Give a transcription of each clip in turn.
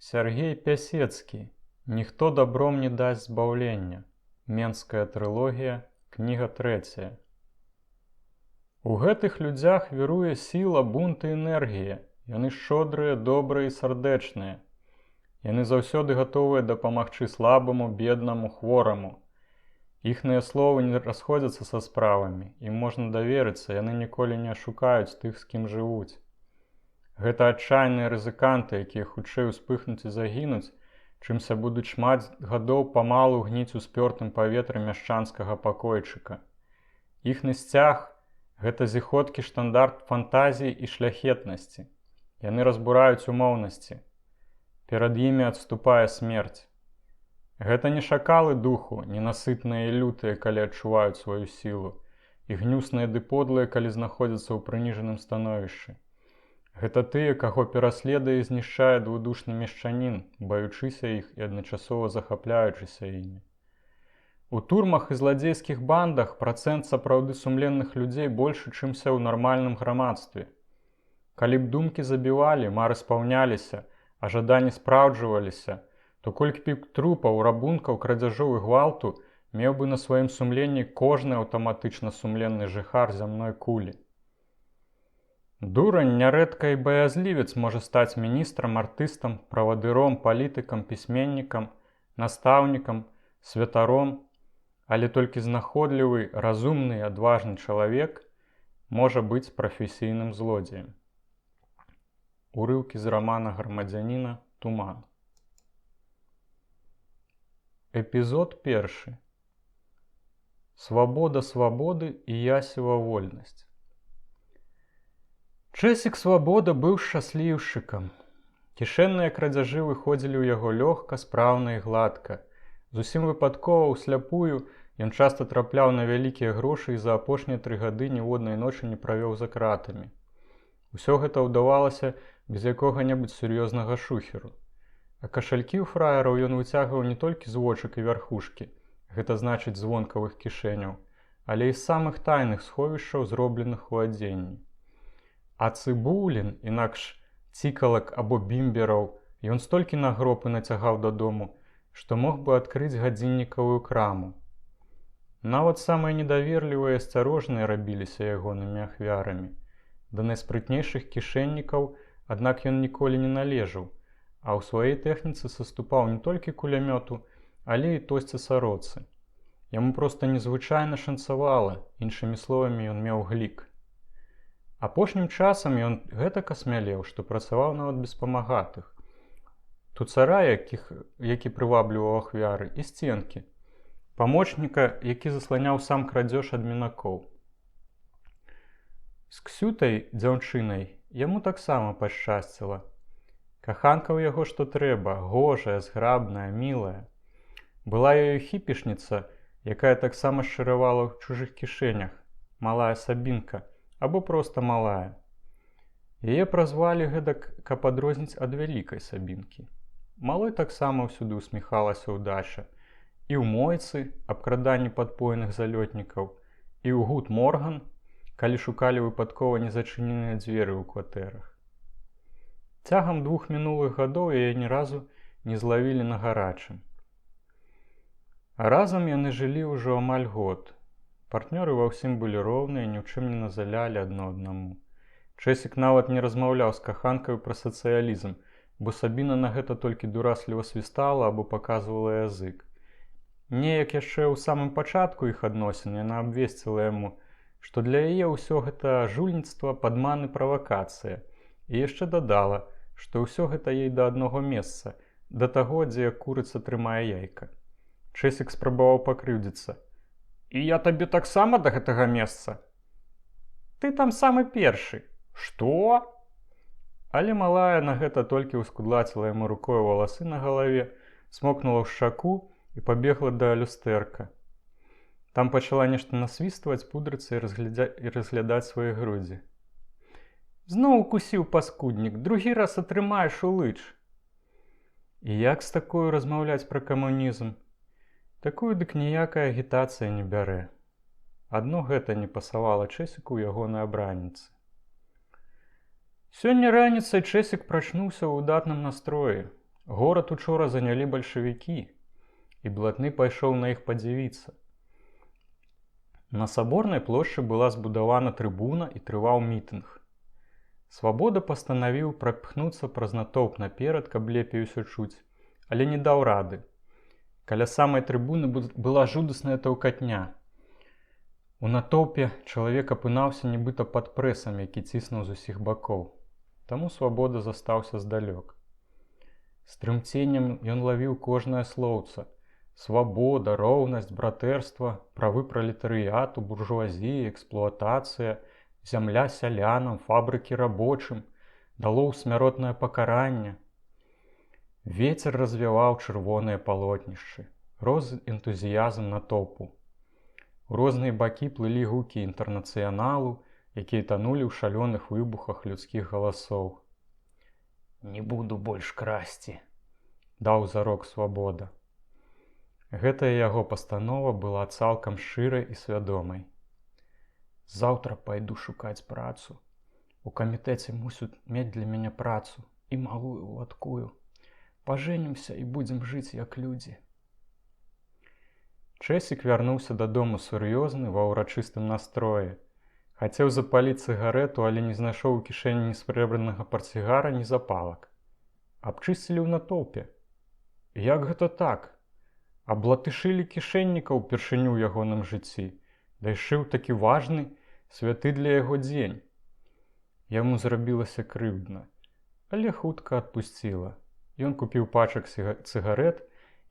Сергей Пясецкі. Ніхто добром не дасть збавлення. Менская трылогія, кніга 3. У гэтых людзях віруе сіла, бунт і энергія. Яны шчодрыя, добрыя і сардэчныя. Яны заўсёды гатовыя дапамагчы слабаму, беднаму, хвораму. Іхныя словы не расходзяцца са справамі. Ім можна даверыцца, яны ніколі не ашукаюць тых, з кім жывуць. Гэта адчайныя рызыканты, якія хутчэй успыхнуць і загінуць, чымся будуць шмат гадоў памалу гніць у спёртым паветры мяшчанскага пакойчыка. Іхны сцяг – гэта зіхоткі штандарт фантазіі і шляхетнасці. Яны разбураюць умоўнасці. Перад імі адступае смерць. Гэта не шакалы духу, ненасытныя і лютыя, калі адчуваюць сваю сілу, і гнюсныя ды подлыя, калі знаходзяцца ў прыніжаным становішчы. Гэта тыя, каго пераследуе і знішчае двудушны мешчанін, баючыся іх і адначасова захапляючыся імі. У турмах і зладзейскіх бандах працэнт сапраўды сумленных людзей большы, чымся ў нармальным грамадстве. Калі б думкі забівалі, мары спаўняліся, а жаданні спраўджваліся, то колькі б трупаў, рабункаў, крадзяжоў і гвалту меў бы на сваім сумленні кожны аўтаматычна сумленны жыхар зямной кулі. Дурань, нярэдка і баязлівец можа стаць міністрам, артыстам, правадыром, палітыкам, пісьменнікам, настаўнікам, святаром, але толькі знаходлівы, разумны і адважны чалавек можа быць прафесійным злодзеем. Урыўкі з рамана грамадзяніна «Туман». Эпізод 1. Свабода свабоды і ясева вольнасць. Чэсік Свабода быў шчасліўшчыкам. Кішэнныя крадзяжы выходзілі ў яго лёгка, спраўна і гладка. Зусім выпадкова, усляпую, ён часта трапляў на вялікія грошы і за апошнія 3 гады ніводнай ночы не правёў за кратамі. Усё гэта ўдавалася без якога-небудзь сур'ёзнага шухеру. А кашалькі ў фраераў ён выцягваў не толькі з вочак і вярхушкі, гэта значыць звонкавых кішэняў, але і з самых тайных сховішчаў, зробленых у адзенні. А цыбулін, інакш цікалак або бімбераў, ён столькі нагроб і нацягаў дадому, што мог бы адкрыць гадзіннікавую краму. Нават самыя недаверлівыя і асцярожныя рабіліся ягонымі ахвярамі. Да найспрытнейшых кішэннікаў, аднак ён ніколі не належаў, а ў сваёй тэхніцы саступаў не толькі кулямёту, але і тосці сароцы. Яму проста незвычайна шанцавала, іншымі словамі, ён меў глік. Апошнім часам ён гэтак асмялеў, што працаваў нават без памагатых. Туцара, які прывабліваў ахвяры, і сценкі. Памочніка, які засланяў сам крадзеж ад мінакоў. З Ксютай, дзяўчынай, яму таксама пашчасціла. Каханка ў яго што трэба, гожая, зграбная, мілая. Была ёю хіпішніца, якая таксама шчыравала ў чужых кішэнях, малая Сабінка, або проста малая. Яе празвалі гэтак, каб адрозніць ад вялікай Сабінкі. Малой таксама ўсюды усміхалася ўдача. І ў мойцы, абкраданні падпойных залётнікаў, і ў Гуд Морган, калі шукалі выпадкова незачыненыя дзверы ў кватэрах. Цягам 2 мінулых гадоў яе ні разу не злавілі на гарачым. А разам яны жылі ўжо амаль год. Партнёры ва ўсім былі роўныя, ні ў чым не назалялі адно аднаму. Чэсік нават не размаўляў з каханкаю пра сацыялізм, бо Сабіна на гэта толькі дурасліва свістала або паказвала язык. Неяк яшчэ ў самым пачатку іх адносін яна абвесціла яму, што для яе ўсё гэта жульніцтва, падман і правакацыя, і яшчэ дадала, што ўсё гэта ей да аднаго месца, да таго, дзе курыца трымае яйка. Чэсік спрабаваў пакрыўдзіцца. «І я табе таксама да гэтага месца?» «Ты там самы першы». «Што?» Але малая на гэта толькі ўскудлаціла яму рукою валасы на галаве, смокнула ў шчаку і пабегла да люстэрка. Там пачала нешта насвістваць, пудрыцца і разглядаць свае грудзі. «Зноў укусіў паскуднік, другі раз атрымаеш у лыч». І як з такою размаўляць пра камунізм? Такую дык ніякая агітацыя не бярэ. Адно гэта не пасавала Чэсіку ў ягонай абранніцы. Сёння раніцай Чэсік прачнуўся ў выдатным настроі. Горад учора занялі бальшавікі, і блатны пайшоў на іх падзівіцца. На Саборнай плошчы была збудавана трыбуна і трываў мітынг. Свабода пастанавіў прапхнуцца праз натоўп наперад, каб лепей усё чуць, але не даў рады. Каля самай трыбуны была жудасная таўкатня. У натоўпе чалавек апынаўся нібыта пад прэсам, які ціснуў з усіх бакоў. Таму Свабода застаўся здалёк. З трымценнем ён лавіў кожнае слоўца. Свабода, роўнасць, братэрства, правы пралетарыяту, буржуазія, эксплуатацыя, зямля сялянам, фабрыкі рабочым, дало смяротнае пакаранне. Вецер развяваў чырвоныя палотнішчы, рос энтузіязм натоўпу. У розныя бакі плылі гукі інтэрнацыяналу, якія танулі ў шалёных выбухах людскіх галасоў. «Не буду больш красці», – даў зарок Свабода. Гэтая яго пастанова была цалкам шчырай і свядомай. «Заўтра пайду шукаць працу. У камітэце мусяць мець для мяне працу, і малую латкую. Пажэнімся і будзем жыць як людзі». Чэсік вярнуўся дадому сур'ёзны, ва ўрачыстым настроі. Хацеў запаліць цыгарэту, але не знайшоў у кішэні ні срэбранага парцігара, ні запалак. Абчысцілі ў натоўпе. Як гэта так? Аблатышылі кішэнніка ўпершыню ў ягоным жыцці, да яшчэ ў такі важны, святы для яго дзень. Яму зрабілася крыўдна, але хутка адпусціла. Ён купіў пачак цыгарэт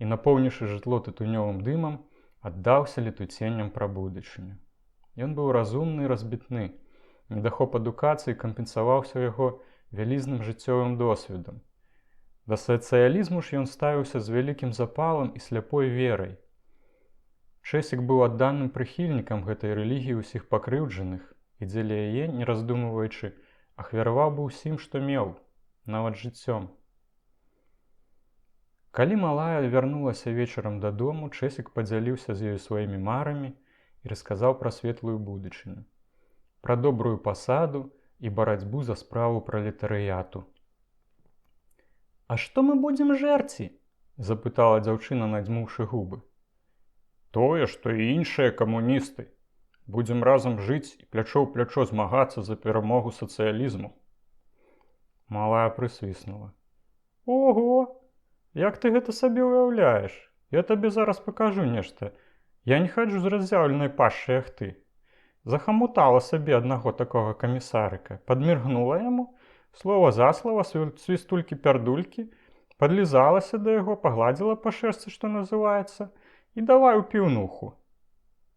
і, напоўніўшы жытло тытунёвым дымам, аддаўся летуценням пра будучыню. Ён быў разумны і разбітны. Недахоп адукацыі кампенсаваўся яго вялізным жыццёвым досведам. Да сацыялізму ж ён ставіўся з вялікім запалам і сляпой верай. Чэсік быў адданым прыхільнікам гэтай рэлігіі ўсіх пакрыўджаных і дзеля яе, не раздумваючы, ахвяраваў бы ўсім, што меў, нават жыццём. Калі малая вярнулася вечарам дадому, Чэсік падзяліўся з ёю сваімі марамі і расказаў пра светлую будучыню, пра добрую пасаду і барацьбу за справу пралетарыяту. «А што мы будзем жэрці?» – запытала дзяўчына, надзьмуўшы губы. «Тое, што і іншыя камуністы. Будзем разам жыць і плячо ў плячо змагацца за перамогу сацыялізму». Малая прысвіснула. «Ого! Як ты гэта сабе ўяўляеш? Я табе зараз пакажу нешта. Я не хаджу з раззяўленай пашчай, як ты». Захамутала сабе аднаго такога камісарыка, падміргнула яму, слова за слова, свістулькі-пярдулькі, падлізалася да яго, пагладзіла па шэрсці, што называецца, і давай у піўнуху.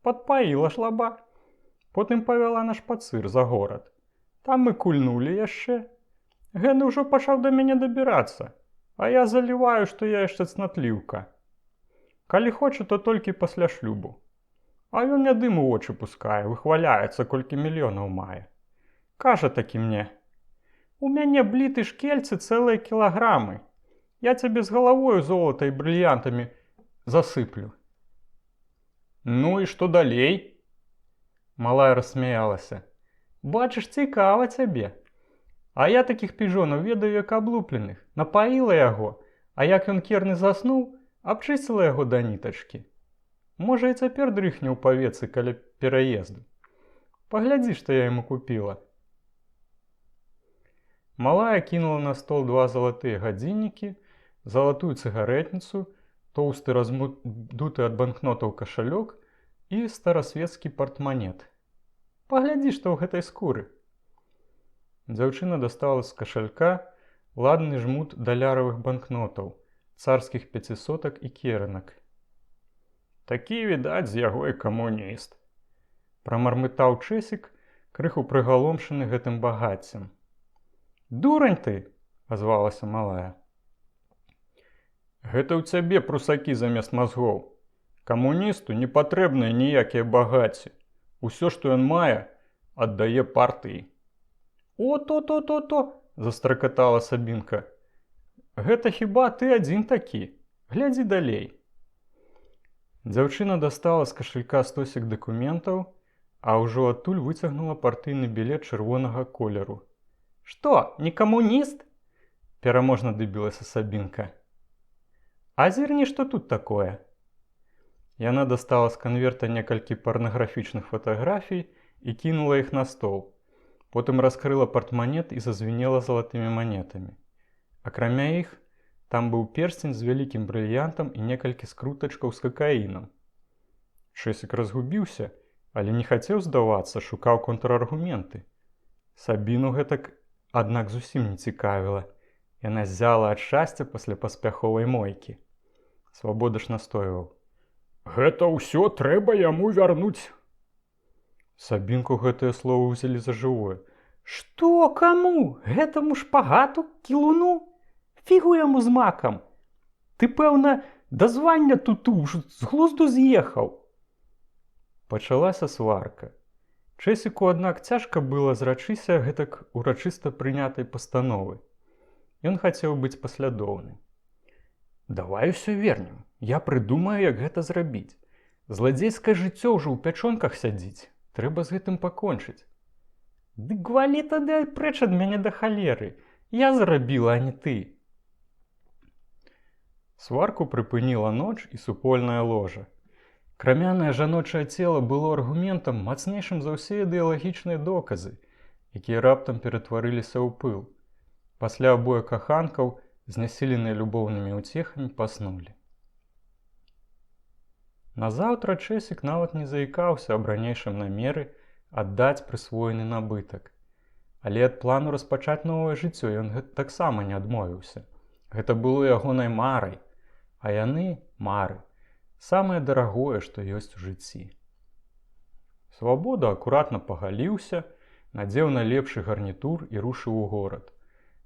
Падпаіла жлаба. Потым павяла на шпацыр за горад. Там мы кульнулі яшчэ. Гэны ўжо пачаў да мяне дабірацца, а я заліваю, што я яшчэ цнатліўка. Калі хоча, то толькі пасля шлюбу. А ён мне дым у вочы пускае, выхваляецца, колькі мільёнаў мае. Кажа такі мне: «У мяне бліты шкельцы цэлыя кілаграмы. Я цябе з галавою золата і брыльянтамі засыплю». «Ну і што далей?» Малая рассмяялася. «Бачыш, цікава цябе. А я такіх піжонаў ведаю як аблупленых. Напаіла яго, а як ён керны заснуў, абчысціла яго да нітачкі. Можа, і цяпер дрыхне ў павецы каля пераезду. Паглядзі, што я яму купіла». Малая кінула на стол 2 залатыя гадзіннікі, залатую цыгарэтніцу, тоўсты раздуты ад банкнотаў кашалёк і старасвецкі партманет. «Паглядзі, што ў гэтай скуры». Дзяўчына дастала з кашалька ладны жмут даляравых банкнотаў, царскіх 500 і керанак. «Такі, відаць, з яго і камуніст», – прамармытаў Чэсік, крыху прыгаломшаны гэтым багаццем. «Дурань ты!» – азвалася малая. «Гэта ў цябе прусакі замест мазгоў. Камуністу не патрэбныя ніякія багацці. Усё, што ён мае, аддае партыі». «О, то!» – застракатала Сабінка. «Гэта хіба ты адзін такі? Глядзі далей». Дзяўчына дастала з кашалька стосік дакументаў, а ўжо адтуль выцягнула партыйны білет чырвонага колеру. «Што, не камуніст?» – пераможна дыбілася Сабінка. А зірні, што тут такое? Яна дастала з канверта некалькі парнаграфічных фатаграфій і кінула іх на стол. Потым раскрыла партманет і зазвінела залатымі манетамі. Акрамя іх, там быў перстень з вялікім брыльянтам і некалькі скрутачкаў з какаінам. Чэсік разгубіўся, але не хацеў здавацца, шукаў контраргументы. Сабіну гэтак, аднак, зусім не цікавіла. Яна ззяла ад шчасця пасля паспяховай мойкі. Свабода ж настойваў. Гэта ўсё трэба яму вярнуць. Сабінку гэтыя словы ўзялі за жывое. Што, каму? Гэтаму шпагату, кілуну? Фігу яму з макам. Ты, пэўна, да звання тут уж з глузду з'ехаў. Пачалася сварка. Чэсіку, аднак, цяжка было зрачыся гэтак урачыста прынятай пастановы. Ён хацеў быць паслядоўным. Давай усё вернем. Я прыдумаю, як гэта зрабіць. Зладзейскае жыццё ўжо ў пячонках сядзіць. Трэба з гэтым пакончыць. Дык валі тады прэч ад мяне да халеры. Я зрабіла, а не ты. Сварку прыпыніла ноч і супольная ложа. Крамянае жаночае цела было аргументам, мацнейшым за ўсе ідэалагічныя доказы, якія раптам ператварыліся ў пыл. Пасля абое каханкаў, знясіленыя любоўнымі ўцехамі, паснулі. Назаўтра Чэсік нават не заікаўся аб ранейшым намеры аддаць прысвоены набытак. Але ад плану распачаць новае жыццё ён таксама не адмовіўся. Гэта было ягонай марай, а яны, мары, самае дарагое, што ёсць у жыцці. Свабода акуратна пагаліўся, надзеў найлепшы гарнітур і рушыў у горад.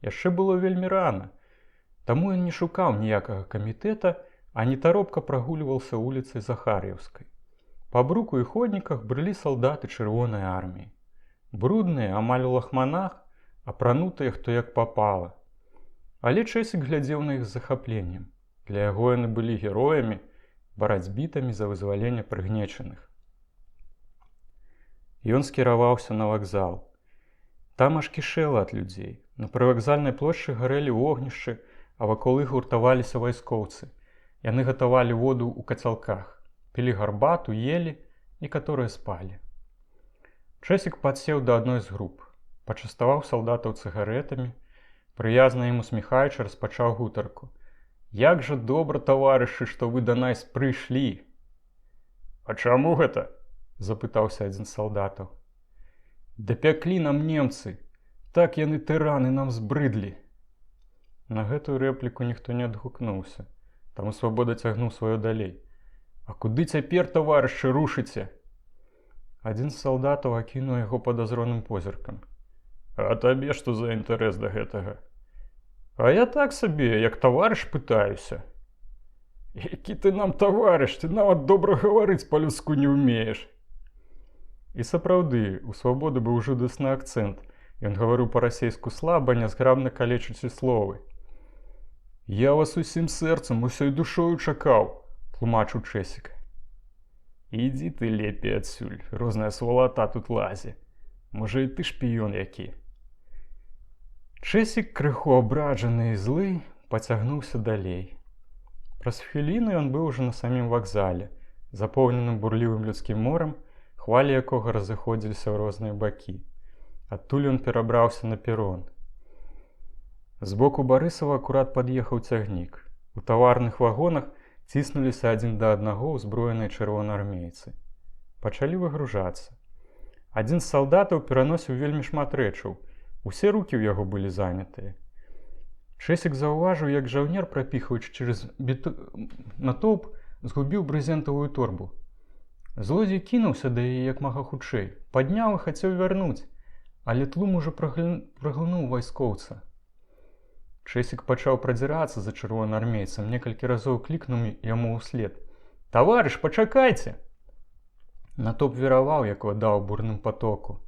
Яшчэ было вельмі рана, таму ён не шукаў ніякага камітэта, а нетаропка прагульваўся вуліцай Захар'еўскай. Па бруку і ходніках брылі салдаты чырвонай арміі. Брудныя, амаль у лахманах, апранутыя хто як папала. Але Чэсік глядзеў на іх з захапленнем. Для яго яны былі героямі, барацьбітамі за вызваленне прыгнечаных. Ён скіраваўся на вакзал. Там аж кішэла ад людзей. На прывакзальнай плошчы гарэлі вогнішчы, а вакол іх гуртаваліся вайскоўцы. Яны гатавалі воду ў кацялках, пілі гарбату, елі, некаторыя спалі. Чэсік падсеў да адной з груп, пачаставаў салдатаў цыгаретамі, прыязна ім усміхаючы распачаў гутарку. Як жа добра, таварышы, што вы да нас прыйшлі. А чаму гэта? Запытаўся адзін з салдатаў. Дапяклі нам немцы, так яны тыраны нам збрыдлі. На гэтую рэпліку ніхто не адгукнуўся. Таму Свабода цягнуў сваё далей. А куды цяпер, таварышы, рушыце? Адзін з салдатаў акінуў яго падазроным позіркам. А табе што за інтарэс да гэтага? А я так сабе, як таварыш, пытаюся. Які ты нам таварыш, ты нават добра гаварыць па-людску не ўмееш. І сапраўды, у Свабоды быў жудасны акцэнт. Ён гаварыў па-расейску слаба, нязграбна калечачы словы. Я вас усім сэрцам, усёй душою чакаў, тлумачыў Чэсік. Ідзі ты лепей адсюль, розная свалата тут лазе. Можа, і ты шпіён які. Чэсік, крыху абраджаны і злы, пацягнуўся далей. Праз хвіліну ён быў ужо на самім вакзале, запоўненым бурлівым людскім морам, хвалі якога разыходзіліся ў розныя бакі. Адтуль ён перабраўся на перон. Збоку Барысава акурат пад'ехаў цягнік. У таварных вагонах ціснуліся адзін да аднаго ўзброеныя чырвонаармейцы. Пачалі выгружацца. Адзін з салдатаў пераносіў вельмі шмат рэчаў. Усе рукі ў яго былі занятыя. Чэсік заўважыў, як жаўнер, прапіхаючы через натоўп, згубіў брызентавую торбу. Злодзей кінуўся да яе як мага хутчэй, падняў і хацеў вярнуць, але тлум ужо праглынуў вайскоўца. Чэсік пачаў прадзірацца за чырвонаармейцам, некалькі разоў клікнуў яму ўслед. «Таварыш, пачакайце!» Натоўп віраваў, як вада ў бурным патоку.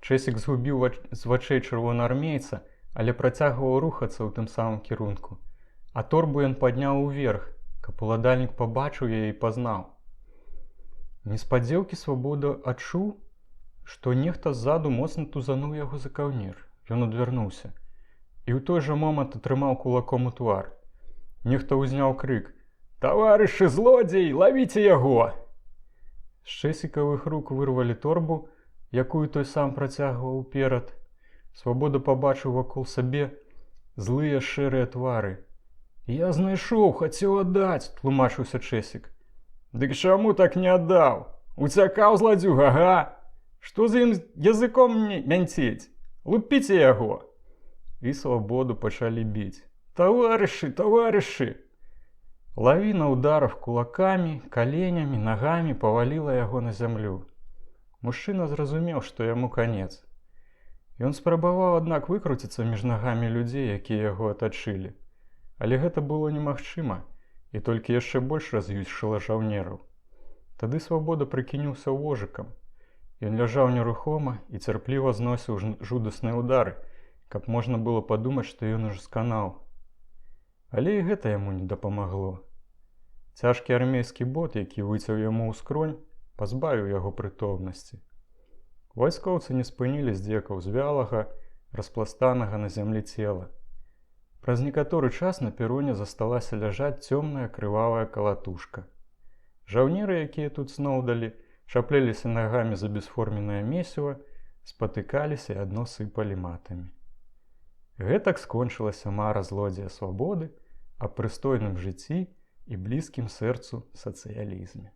Чэсік згубіў з вачэй чырвонаармейца, але працягваў рухацца ў тым самым кірунку. А торбу ён падняў уверх, каб уладальнік пабачыў яе і пазнаў. Неспадзеўкі Свабода адчуў, што нехта ззаду моцна тузануў яго за каўнер. Ён адвярнуўся. І ў той жа момант атрымаў кулаком у твар. Нехта ўзняў крык: «Таварышы злодзей, лавіце яго!» З Чэсікавых рук вырвалі торбу, якую той сам працягваў уперад. Свабода пабачыў вакол сабе злыя шэрыя твары. «Я знайшоў, хацеў аддаць», – тлумачыўся Чэсік. «Дык чаму так не аддаў? Уцякаў зладзюга, га? Што з ім языком мянцець? Лупіце яго!» І Свабоду пачалі біць. «Таварышы, таварышы!» Лавіна ударов кулакамі, каленямі, нагамі паваліла яго на зямлю. Мужчына зразумеў, што яму канец. Ён спрабаваў, аднак, выкруціцца між нагамі людзей, якія яго атачылі. Але гэта было немагчыма, і толькі яшчэ больш раз'юшыла жаўнераў. Тады Свабода прыкінуўся вожыкам. Ён ляжаў нерухома і цярпліва зносіў жудасныя ўдары, каб можна было падумаць, што ён ужо сканаў. Але і гэта яму не дапамагло. Цяжкі армейскі бот, які выцяў яму ў скронь, пазбавіў яго прытомнасці. Вайскоўцы не спынілі здзекаў з вялага, распластанага на зямлі цела. Праз некаторы час на пероне засталася ляжаць цёмная крывавая калатушка. Жаўнеры, якія тут сноўдалі, чапляліся нагамі за бесформеннае месіва, спатыкаліся і адно сыпалі матамі. Гэтак скончылася мара злодзея Свабоды аб прыстойным жыцці і блізкім сэрцу сацыялізме.